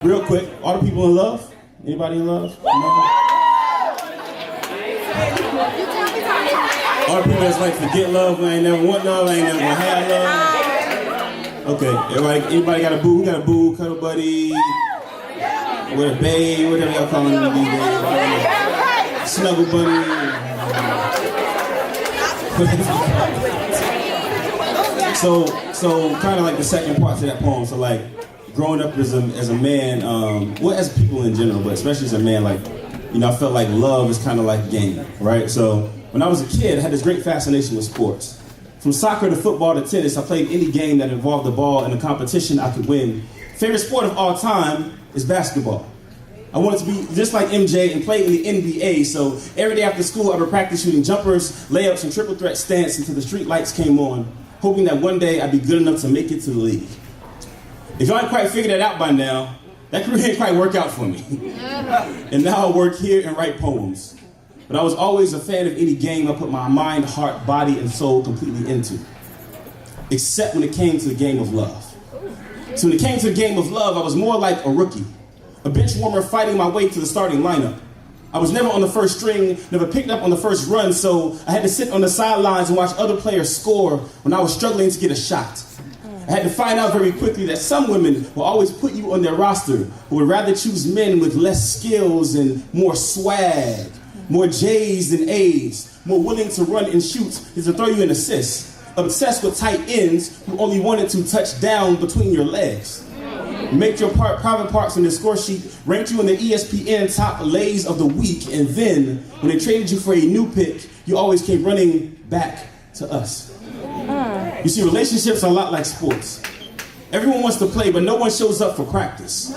Real quick, all the people in love? Anybody in love? No? All the people that's like forget love, I ain't never want love, I ain't never gonna have love. Okay, anybody got a boo? Who got a boo, cuddle buddy, with a babe, whatever y'all calling them these days. Snuggle bunny. So kind of like the second part to that poem. So like growing up as a man, well, as people in general, but especially as a man, like, you know, I felt like love is kind of like game, right? So when I was a kid, I had this great fascination with sports. From soccer to football to tennis, I played any game that involved the ball in a competition I could win. Favorite sport of all time is basketball. I wanted to be just like MJ and play in the NBA, so every day after school I would practice shooting jumpers, layups, and triple threat stance until the street lights came on, hoping that one day I'd be good enough to make it to the league. If y'all ain't quite figured that out by now, that career didn't quite work out for me. And now I work here and write poems. But I was always a fan of any game I put my mind, heart, body, and soul completely into. Except when it came to the game of love. So when it came to the game of love, I was more like a rookie. A bench warmer fighting my way to the starting lineup. I was never on the first string, never picked up on the first run, so I had to sit on the sidelines and watch other players score when I was struggling to get a shot. I had to find out very quickly that some women will always put you on their roster, but would rather choose men with less skills and more swag, more J's than A's, more willing to run and shoot than to throw you an assist, obsessed with tight ends who only wanted to touch down between your legs. Make your private parts on the score sheet, ranked you in the ESPN top lays of the week, and then, when they traded you for a new pick, you always came running back to us. You see, relationships are a lot like sports. Everyone wants to play, but no one shows up for practice.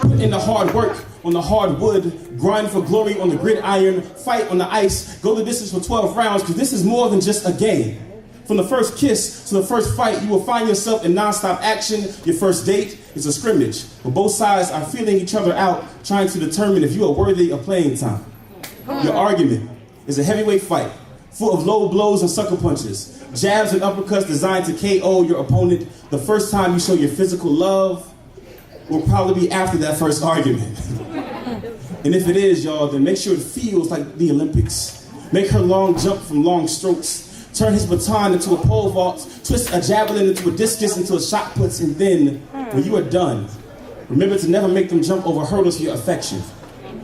Put in the hard work on the hard wood, grind for glory on the gridiron, fight on the ice, go the distance for 12 rounds, because this is more than just a game. From the first kiss to the first fight, you will find yourself in nonstop action. Your first date is a scrimmage, where both sides are feeling each other out, trying to determine if you are worthy of playing time. Your argument is a heavyweight fight, full of low blows and sucker punches, jabs and uppercuts designed to KO your opponent. The first time you show your physical love will probably be after that first argument. And if it is, y'all, then make sure it feels like the Olympics. Make her long jump from long strokes. Turn his baton into a pole vault, twist a javelin into a discus, into a shot puts, and then, when you are done, remember to never make them jump over hurdles for your affection.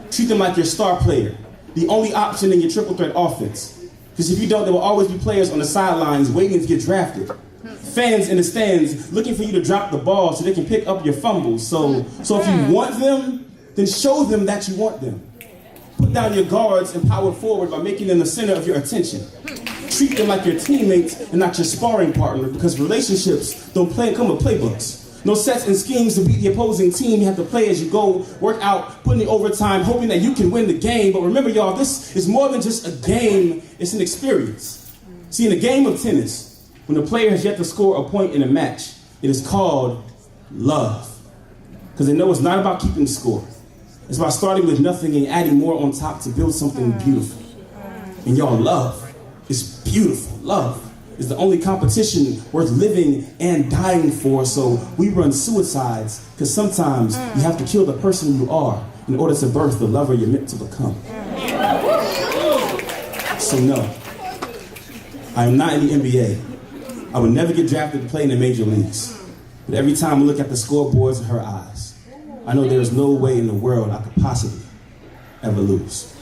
Treat them like your star player, the only option in your triple threat offense. Because if you don't, there will always be players on the sidelines waiting to get drafted. Fans in the stands looking for you to drop the ball so they can pick up your fumbles. So if you want them, then show them that you want them. Put down your guards and power forward by making them the center of your attention. Treat them like your teammates and not your sparring partner, because relationships don't come with playbooks. No sets and schemes to beat the opposing team. You have to play as you go, work out, put in the overtime, hoping that you can win the game. But remember, y'all, this is more than just a game, it's an experience. See, in a game of tennis, when the player has yet to score a point in a match, it is called love. Because they know it's not about keeping score. It's about starting with nothing and adding more on top to build something beautiful. And y'all, love is beautiful. Love is the only competition worth living and dying for, so we run suicides because sometimes you have to kill the person you are in order to birth the lover you're meant to become. So no, I am not in the NBA. I would never get drafted to play in the major leagues. But every time I look at the scoreboards in her eyes, I know there is no way in the world I could possibly ever lose.